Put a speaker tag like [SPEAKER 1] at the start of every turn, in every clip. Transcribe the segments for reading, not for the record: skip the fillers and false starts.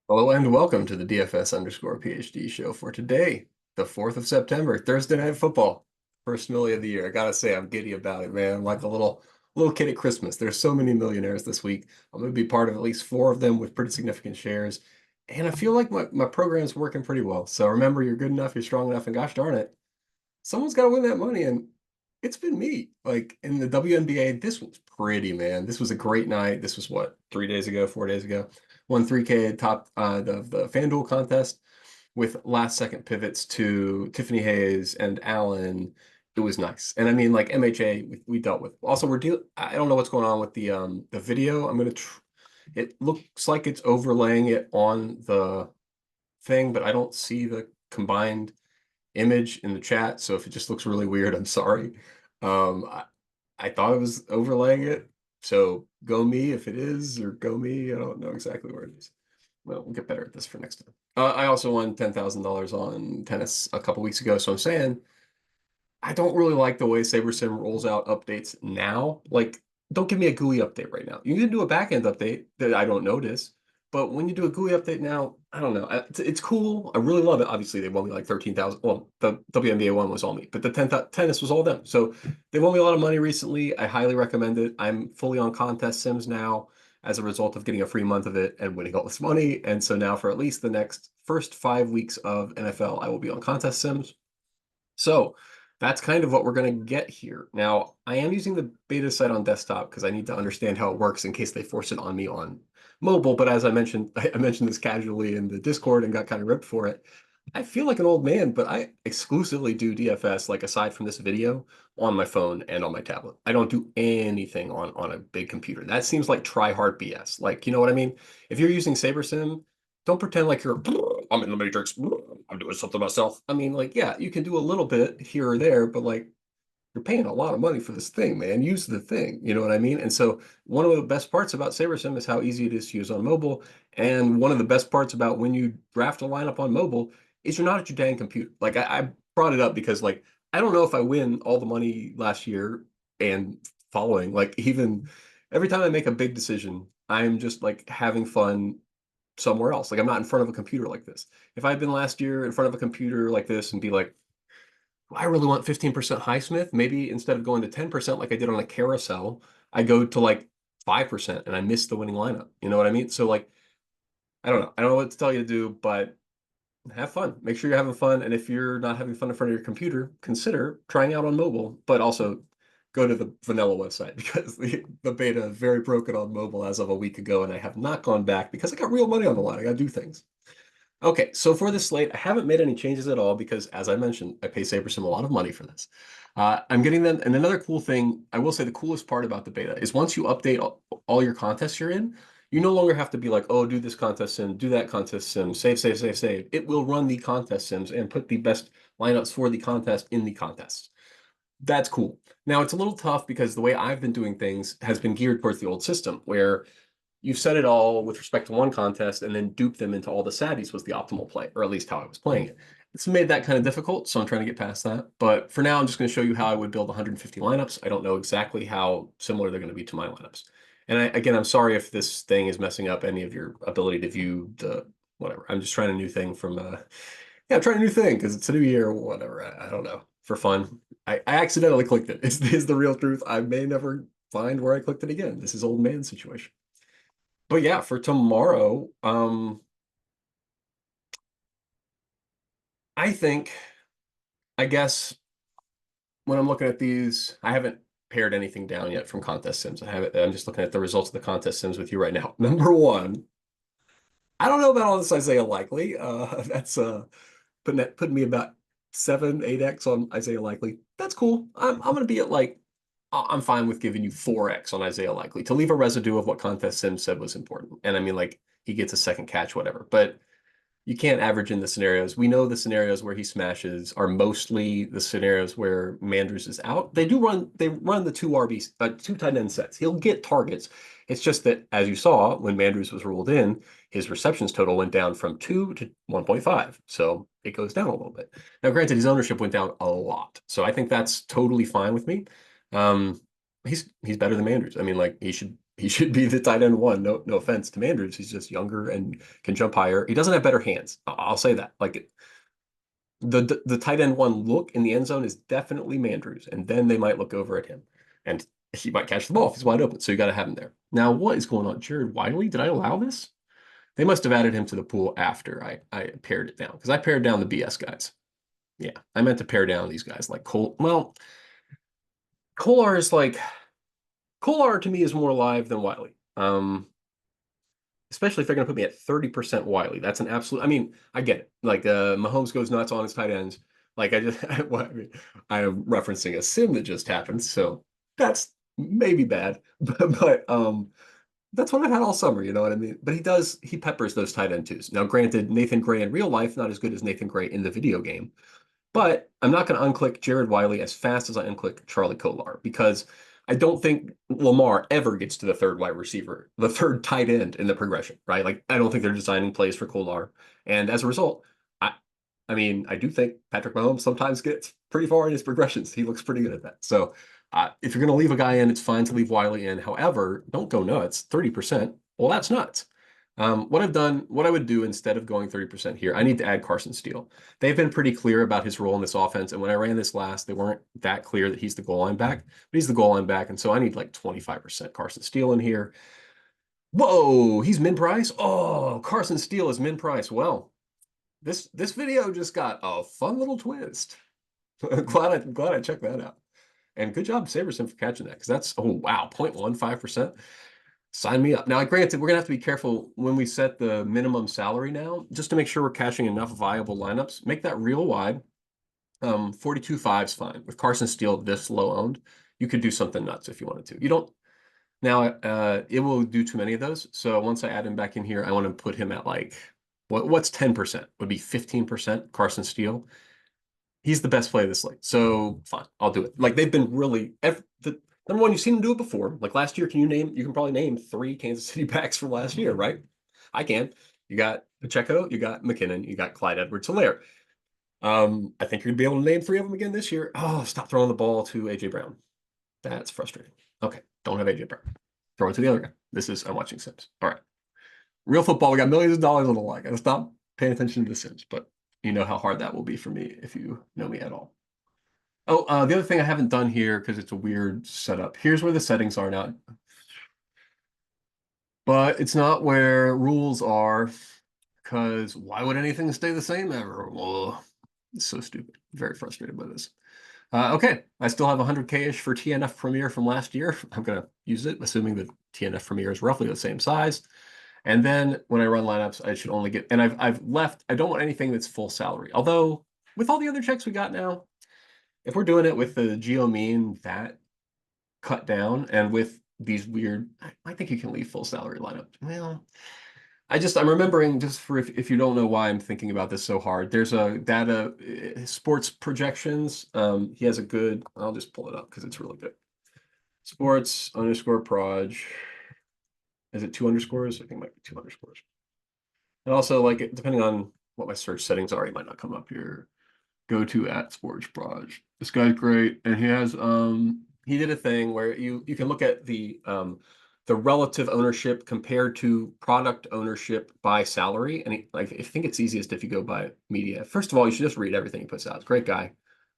[SPEAKER 1] Hello and welcome to the DFS_PhD show for today, the 4th of September, Thursday Night Football. First millie of the year. I gotta say, I'm giddy about it, man. I'm like a little kid at Christmas. There's so many millionaires this week. I'm gonna be part of at least four of them with pretty significant shares. And I feel like my program's working pretty well. So remember, you're good enough, you're strong enough, and gosh darn it, someone's got to win that money. And it's been me. Like in the WNBA, this was pretty, man. This was a great night. This was what, 3 days ago, 4 days ago. Won 3K top the FanDuel contest with last second pivots to Tiffany Hayes and Allen. It was nice. And I mean, like MHA, we dealt with. Also, I don't know what's going on with the video. It looks like it's overlaying it on the thing, but I don't see the combined image in the chat. So if it just looks really weird, I'm sorry. Um, I, I thought it was overlaying it. So go me if it is, or go me. I don't know exactly where it is. Well, we'll get better at this for next time. I also won $10,000 on tennis a couple weeks ago. So I'm saying I don't really like the way SaberSim rolls out updates now. Like, don't give me a GUI update right now. You can do a backend update that I don't notice, but when you do a GUI update now, I don't know. It's cool. I really love it. Obviously, they won me like 13,000. Well, the WNBA one was all me, but the tennis was all them. So they won me a lot of money recently. I highly recommend it. I'm fully on contest sims now as a result of getting a free month of it and winning all this money. And so now for at least the next first 5 weeks of NFL, I will be on contest sims. So that's kind of what we're going to get here. Now, I am using the beta site on desktop because I need to understand how it works in case they force it on me on mobile. But as I mentioned, I mentioned this casually in the Discord and got kind of ripped for it. I feel like an old man, but I exclusively do DFS, like aside from this video, on my phone and on my tablet. I don't do anything on a big computer. That seems like try hard BS. Like, you know what I mean? If you're using SaberSim, don't pretend like you're, I'm in the Matrix, I'm doing something myself. I mean, like, yeah, you can do a little bit here or there, but like, you're paying a lot of money for this thing, man. Use the thing. You know what I mean? And so one of the best parts about SaberSim is how easy it is to use on mobile. And one of the best parts about when you draft a lineup on mobile is you're not at your dang computer. Like I brought it up because like I don't know if I win all the money last year and following. Like even every time I make a big decision, I'm just like having fun somewhere else. Like I'm not in front of a computer like this. If I had been last year in front of a computer like this and be like, I really want 15% Highsmith. Maybe instead of going to 10% like I did on a carousel, I go to like 5% and I miss the winning lineup. You know what I mean? So like, I don't know. I don't know what to tell you to do, but have fun. Make sure you're having fun. And if you're not having fun in front of your computer, consider trying out on mobile, but also go to the vanilla website because the beta is very broken on mobile as of a week ago. And I have not gone back because I got real money on the line. I got to do things. Okay, so for this slate, I haven't made any changes at all because, as I mentioned, I pay SaberSim a lot of money for this. I'm getting them, and another cool thing, I will say the coolest part about the beta is once you update all your contests you're in, you no longer have to be like, oh, do this contest sim, do that contest sim, save, save, save, save. It will run the contest sims and put the best lineups for the contest in the contest. That's cool. Now, it's a little tough because the way I've been doing things has been geared towards the old system where you've set it all with respect to one contest and then dupe them into all the saddies was the optimal play, or at least how I was playing it. It's made that kind of difficult, so I'm trying to get past that. But for now, I'm just going to show you how I would build 150 lineups. I don't know exactly how similar they're going to be to my lineups. And again, I'm sorry if this thing is messing up any of your ability to view the whatever. I'm just trying a new thing from, yeah, I'm trying a new thing because it's a new year or whatever. I don't know. For fun. I accidentally clicked it. Is the real truth. I may never find where I clicked it again. This is old man situation. But yeah, for tomorrow, I think, I guess when I'm looking at these, I haven't pared anything down yet from contest sims. I'm just looking at the results of the contest sims with you right now. Number one, I don't know about all this Isaiah Likely. That's putting me about 7, 8x on Isaiah Likely. That's cool. I'm gonna be at like I'm fine with giving you 4x on Isaiah Likely to leave a residue of what contest sim said was important. And I mean like he gets a second catch, whatever. But you can't average in the scenarios. We know the scenarios where he smashes are mostly the scenarios where Mandrews is out. They run the two tight end sets. He'll get targets. It's just that, as you saw, when Mandrews was ruled in, his receptions total went down from 2 to 1.5. So it goes down a little bit. Now, granted, his ownership went down a lot. So I think that's totally fine with me. Um, he's better than Mandrews. I mean, like he should He should be the tight end one. No, no offense to Mandrews. He's just younger and can jump higher. He doesn't have better hands. I'll say that. Like the tight end one look in the end zone is definitely Mandrews, and then they might look over at him, and he might catch the ball if he's wide open. So you got to have him there. Now, what is going on, Jared Wiley? Did I allow this? They must have added him to the pool after I pared it down because I pared down the BS guys. Yeah, I meant to pare down these guys like Cole. Well, Kolar is like Kolar to me is more alive than Wiley. Especially if they're going to put me at 30% Wiley. That's an absolute. I mean, I get it. Like Mahomes goes nuts on his tight ends. Like I am referencing a sim that just happened, so that's maybe bad, but that's what I've had all summer. You know what I mean? But he peppers those tight end twos. Now, granted, Nathan Gray in real life not as good as Nathan Gray in the video game, but I'm not going to unclick Jared Wiley as fast as I unclick Charlie Kolar because I don't think Lamar ever gets to the third wide receiver, the third tight end in the progression, right? Like I don't think they're designing plays for Kolar. And as a result, I I mean, I do think Patrick Mahomes sometimes gets pretty far in his progressions. He looks pretty good at that. So if you're going to leave a guy in, it's fine to leave Wiley in. However, don't go nuts. 30%. Well, that's nuts. What I would do instead of going 30% here, I need to add Carson Steele. They've been pretty clear about his role in this offense. And when I ran this last, they weren't that clear that he's the goal line back, but he's the goal line back. And so I need like 25% Carson Steele in here. Whoa, he's min price. Oh, Carson Steele is min price. Well, this video just got a fun little twist. glad I checked that out. And good job, Saberson, for catching that because that's oh wow, 0.15%. Sign me up. Now, granted, we're gonna have to be careful when we set the minimum salary now, just to make sure we're catching enough viable lineups. Make that real wide. 42.5 is fine. With Carson Steele this low owned, you could do something nuts if you wanted to. You don't now it will do too many of those. So once I add him back in here, I want to put him at like what's 10%? Would be 15% Carson Steele. He's the best play of this slate. So fine, I'll do it. Like they've been really number one, you've seen him do it before. Like last year, you can probably name 3 Kansas City backs from last year, right? I can. You got Pacheco, you got McKinnon, you got Clyde Edwards-Helaire. I think you're gonna be able to name 3 of them again this year. Oh, stop throwing the ball to AJ Brown. That's frustrating. Okay, don't have AJ Brown. Throw it to the other guy. I'm watching Sims. All right. Real football, we got millions of dollars on the line. Gotta stop paying attention to the Sims, but you know how hard that will be for me if you know me at all. Oh, the other thing I haven't done here because it's a weird setup. Here's where the settings are now, but it's not where rules are because why would anything stay the same ever? Well, it's so stupid. Very frustrated by this. Okay, I still have 100K-ish for TNF Premier from last year. I'm going to use it, assuming the TNF Premier is roughly the same size. And then when I run lineups, I should only get, and I've left, I don't want anything that's full salary. Although with all the other checks we got now, if we're doing it with the geomean that cut down and with these weird, I think you can leave full salary lineup. Well, I'm remembering just for if you don't know why I'm thinking about this so hard, there's a data sports projections. He has a good, I'll just pull it up because it's really good. Sports underscore proj. Is it 2 underscores? I think it might be 2 underscores. And also, like, depending on what my search settings are, he might not come up here. Go to at Sports Proj. This guy's great, and he did a thing where you can look at the relative ownership compared to product ownership by salary, and I think it's easiest if you go by media. First of all, you should just read everything he puts out. It's a great guy,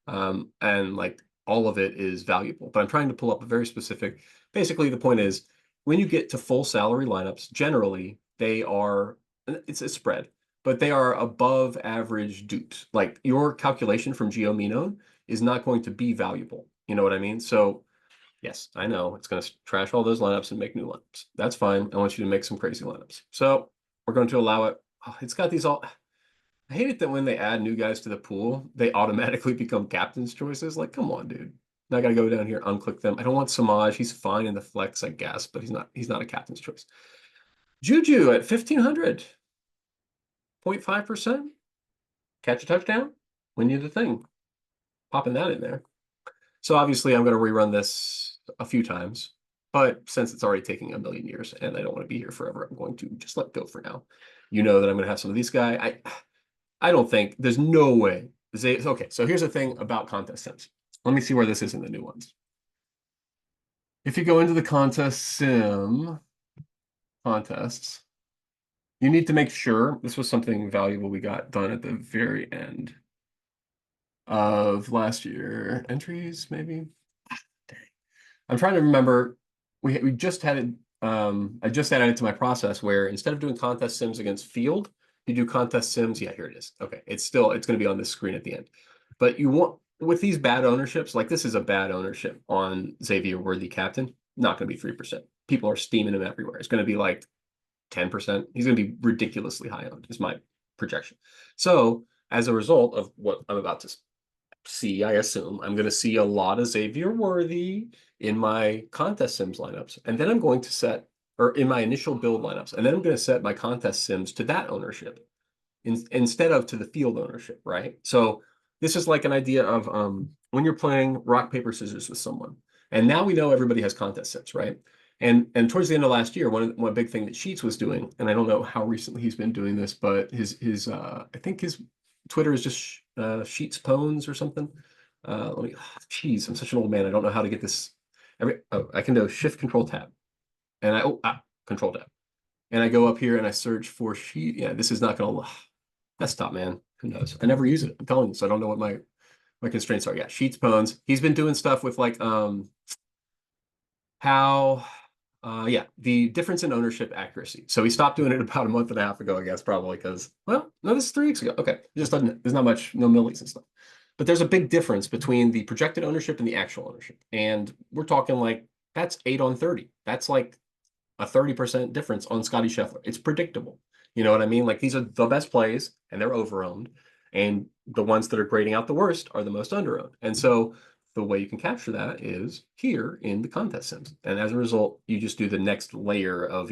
[SPEAKER 1] and like all of it is valuable. But I'm trying to pull up a very specific. Basically, the point is when you get to full salary lineups, generally they are it's a spread but they are above average dupes. Like your calculation from geomeanown is not going to be valuable. You know what I mean? So yes, I know it's going to trash all those lineups and make new lineups. That's fine. I want you to make some crazy lineups. So we're going to allow it. Oh, it's got these all. I hate it that when they add new guys to the pool, they automatically become captain's choices. Like, come on, dude. Now I got to go down here, unclick them. I don't want Samaj. He's fine in the flex, I guess, but he's not a captain's choice. Juju at 1,500. 0.5%. Catch a touchdown, win you the thing. Popping that in there. So obviously I'm going to rerun this a few times, but since it's already taking a million years and I don't want to be here forever, I'm going to just let go for now. You know that I'm going to have some of these guys. I don't think there's no way. Okay, so here's the thing about contest sims. Let me see where this is in the new ones. if you go into the contest sim contests, you need to make sure this was something valuable we got done at the very end of last year. Entries, maybe. Dang. I'm trying to remember. We just had it. I just added it to my process where instead of doing contest sims against field, you do contest sims. Yeah, here it is. Okay, it's going to be on this screen at the end. But you want with these bad ownerships, like this is a bad ownership on Xavier Worthy captain. Not going to be 3%. People are steaming him everywhere. It's going to be like 10%. He's going to be ridiculously high owned, is my projection. So as a result of what I'm about to see, I assume, I'm going to see a lot of Xavier Worthy in my contest sims lineups. And then I'm going to set, or in my initial build lineups, and then I'm going to set my contest sims to that ownership instead of to the field ownership, right? So this is like an idea of when you're playing rock, paper, scissors with someone. And now we know everybody has contest sims, right? And towards the end of last year, one big thing that Sheets was doing, and I don't know how recently he's been doing this, but his I think his Twitter is just Sheets Pones or something. Let me, geez, I'm such an old man. I don't know how to get this. I can do Shift Control Tab, and Control Tab, and I go up here and I search for Sheet. Yeah, this is not gonna desktop, man. Who knows? I never use it. I'm telling you, so I don't know what my constraints are. Yeah, Sheets Pones. He's been doing stuff with like how yeah, the difference in ownership accuracy. So he stopped doing it about a month and a half ago, I guess, probably because, well, no, this is 3 weeks ago. Okay. It just doesn't, there's not much, no millies and stuff. But there's a big difference between the projected ownership and the actual ownership. And we're talking like that's 8 on 30. That's like a 30% difference on Scotty Scheffler. It's predictable. You know what I mean? Like these are the best plays and they're over-owned. And the ones that are grading out the worst are the most under-owned. And so the way you can capture that is here in the contest sims. And as a result, you just do the next layer of,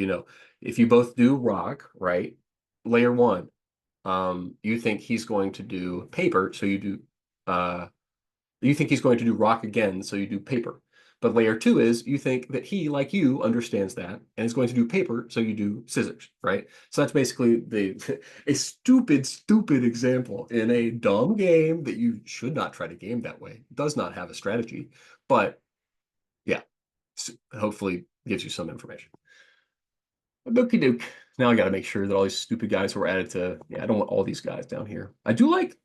[SPEAKER 1] if you both do rock, right? Layer one, you think he's going to do paper, so you think he's going to do rock again, so you do paper. But layer two is you think that he, like you, understands that and is going to do paper, so you do scissors, right? So that's basically a stupid example in a dumb game that you should not try to game that way. It does not have a strategy, but yeah, hopefully gives you some information. Okie doke. Now I got to make sure that all these stupid guys who are added to, yeah, I don't want all these guys down here. I do like,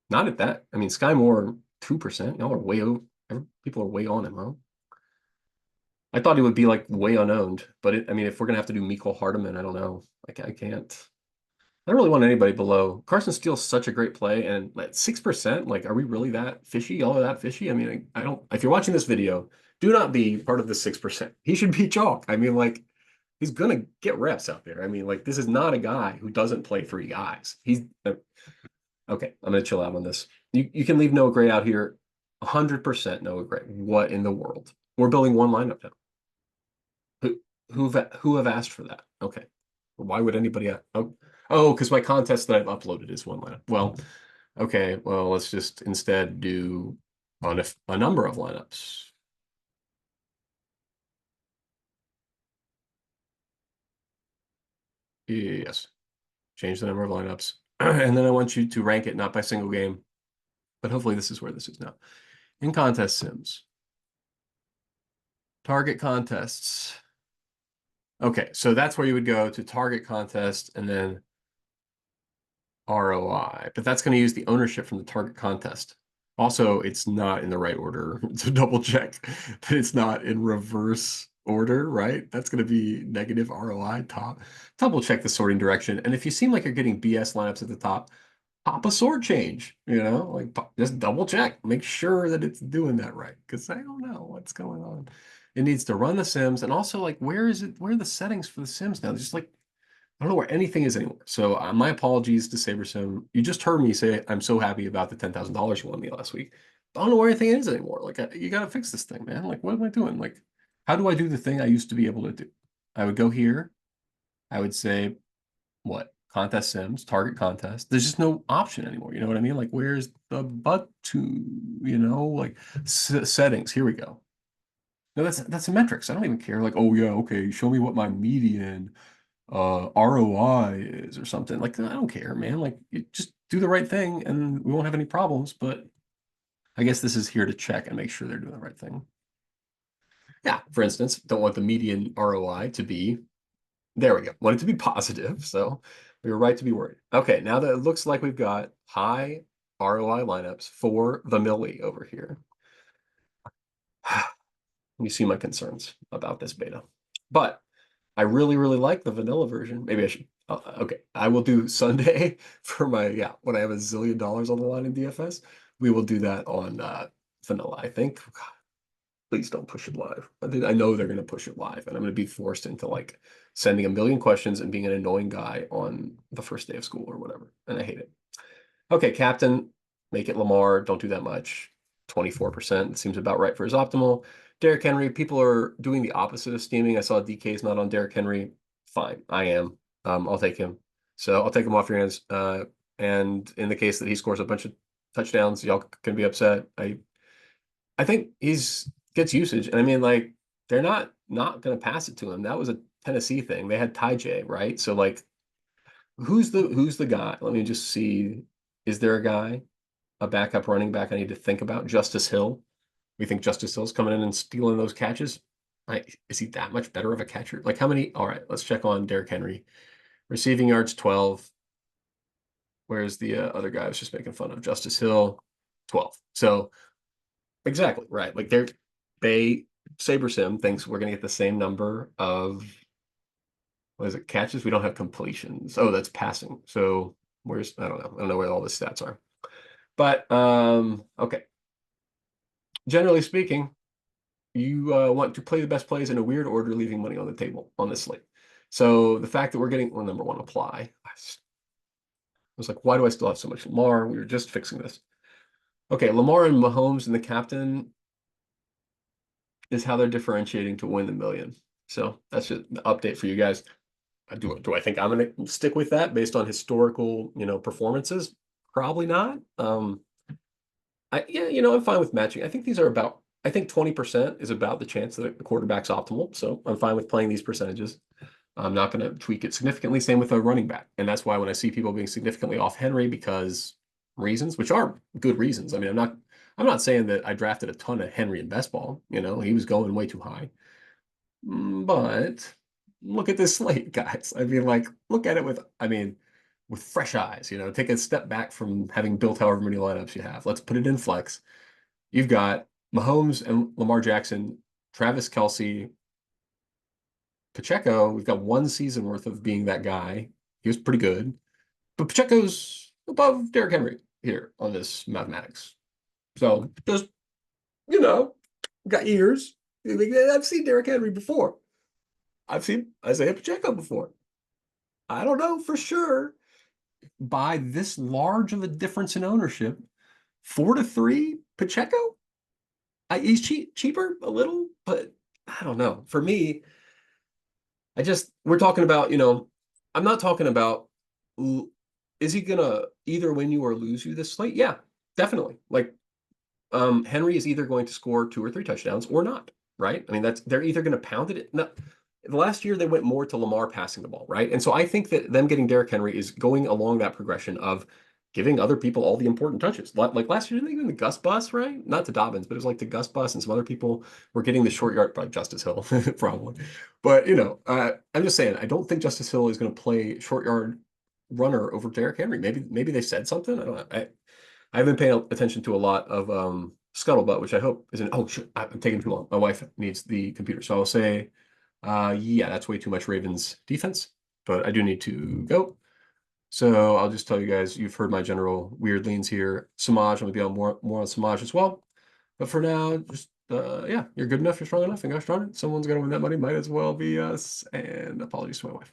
[SPEAKER 1] not at that. I mean, Sky Moore, 2%. Y'all are way over. People are way on him, huh? I thought he would be like way unowned, but I mean, if we're gonna have to do Miko Hardeman, I don't know. Like I can't. I don't really want anybody below. Carson Steele's such a great play, and like 6%. Like, are we really that fishy? Y'all are that fishy? I mean, I don't. If you're watching this video, do not be part of the 6%. He should be chalk. I mean, like, he's gonna get reps out there. I mean, like, this is not a guy who doesn't play three guys. He's okay. I'm gonna chill out on this. You can leave Noah Gray out here. 100% Noah Gray. What in the world? We're building one lineup now. Who have asked for that? Okay. Why would anybody oh, because my contest that I've uploaded is one lineup. Well, okay, well, let's just instead do on a number of lineups. Yes. Change the number of lineups. And then I want you to rank it not by single game, but hopefully this is where this is now. In contest sims. Target contests. Okay, so that's where you would go to target contest and then ROI, but that's going to use the ownership from the target contest. Also, it's not in the right order to double check that it's not in reverse order, right? That's going to be negative ROI top. Double check the sorting direction. And if you seem like you're getting BS lineups at the top, pop a sort change, like just double check, make sure that it's doing that right. Because I don't know what's going on. It needs to run the Sims. And also like, where are the settings for the Sims now? Just like, I don't know where anything is anymore. So my apologies to SaberSim. You just heard me say I'm so happy about the $10,000 you won me last week. I don't know where anything is anymore. Like you got to fix this thing, man. Like what am I doing? Like how do I do the thing I used to be able to do? I would go here. I would say what? Contest Sims, target contest. There's just no option anymore. You know what I mean? Like where's the button? Like settings. Here we go. No, that's a metrics. I don't even care. Like, oh yeah, okay, show me what my median ROI is or something. Like, I don't care, man. Like, you just do the right thing and we won't have any problems. But I guess this is here to check and make sure they're doing the right thing. Yeah, for instance, don't want the median ROI to be, there we go, want it to be positive. So we were right to be worried. Okay, now that it looks like we've got high ROI lineups for the milli over here. You see my concerns about this beta. But I really, really like the vanilla version. Maybe I should. Okay, I will do Sunday for my, yeah, when I have $1 zillion on the line in DFS. We will do that on vanilla, I think. God, please don't push it live. I know they're going to push it live, and I'm going to be forced into like sending a million questions and being an annoying guy on the first day of school or whatever. And I hate it. Okay, captain, make it Lamar. Don't do that much. 24% seems about right for his optimal. Derrick Henry, people are doing the opposite of steaming. I saw DK's not on Derrick Henry. Fine, I am. I'll take him. So I'll take him off your hands. And in the case that he scores a bunch of touchdowns, y'all can be upset. I think he's gets usage. And I mean, like, they're not going to pass it to him. That was a Tennessee thing. They had Ty J, right? So like, who's the guy? Let me just see. Is there a guy, a backup running back I need to think about? Justice Hill. We think Justice Hill's coming in and stealing those catches. Is he that much better of a catcher? Like how many? All right, let's check on Derrick Henry. Receiving yards 12. Where's the other guy I was just making fun of? Justice Hill, 12. So exactly right. Like Saber Sim thinks we're gonna get the same number of, what is it, catches? We don't have completions. Oh, that's passing. So where's, I don't know. I don't know where all the stats are. But okay. Generally speaking, you want to play the best plays in a weird order, leaving money on the table on this slate. So the fact that we're getting, well, number one, apply. I was like, why do I still have so much Lamar? We were just fixing this. Okay, Lamar and Mahomes and the captain is how they're differentiating to win the million. So that's just the update for you guys. Do I think I'm going to stick with that based on historical, performances? Probably not. I'm fine with matching. I think these are about, I think 20% is about the chance that the quarterback's optimal. So I'm fine with playing these percentages. I'm not going to tweak it significantly. Same with a running back. And that's why when I see people being significantly off Henry because reasons, which are good reasons. I mean, I'm not saying that I drafted a ton of Henry in best ball. He was going way too high. But look at this slate, guys. I mean, like, look at it with fresh eyes, take a step back from having built however many lineups you have. Let's put it in flex. You've got Mahomes and Lamar Jackson, Travis Kelce, Pacheco. We've got one season worth of being that guy. He was pretty good. But Pacheco's above Derrick Henry here on this mathematics. So just, got ears. I've seen Derrick Henry before. I've seen Isaiah Pacheco before. I don't know for sure. By this large of a difference in ownership, 4-3 Pacheco. He's cheaper a little, but I don't know. For me, we're talking about, I'm not talking about, is he gonna either win you or lose you this slate? Yeah, definitely. Like, Henry is either going to score 2 or 3 touchdowns or not, right? I mean, they're either going to pound it. No, the last year they went more to Lamar passing the ball, right? And so I think that them getting Derrick Henry is going along that progression of giving other people all the important touches. Like last year, didn't they give the Gus Bus, right? Not to Dobbins, but it was like the Gus Bus, and some other people were getting the short yard, by Justice Hill, probably. But I'm just saying, I don't think Justice Hill is going to play short yard runner over Derrick Henry. Maybe they said something. I don't know. I haven't paid attention to a lot of scuttlebutt, which I hope isn't. Oh, shit, I'm taking too long. My wife needs the computer, so I'll say, yeah, that's way too much Ravens defense, but I do need to go. So I'll just tell you guys, you've heard my general weird leans here. Samaj, I'm gonna be on more on Samaj as well. But for now, just yeah, you're good enough, you're strong enough, and gosh darn it, someone's gonna win that money. Might as well be us. And apologies to my wife.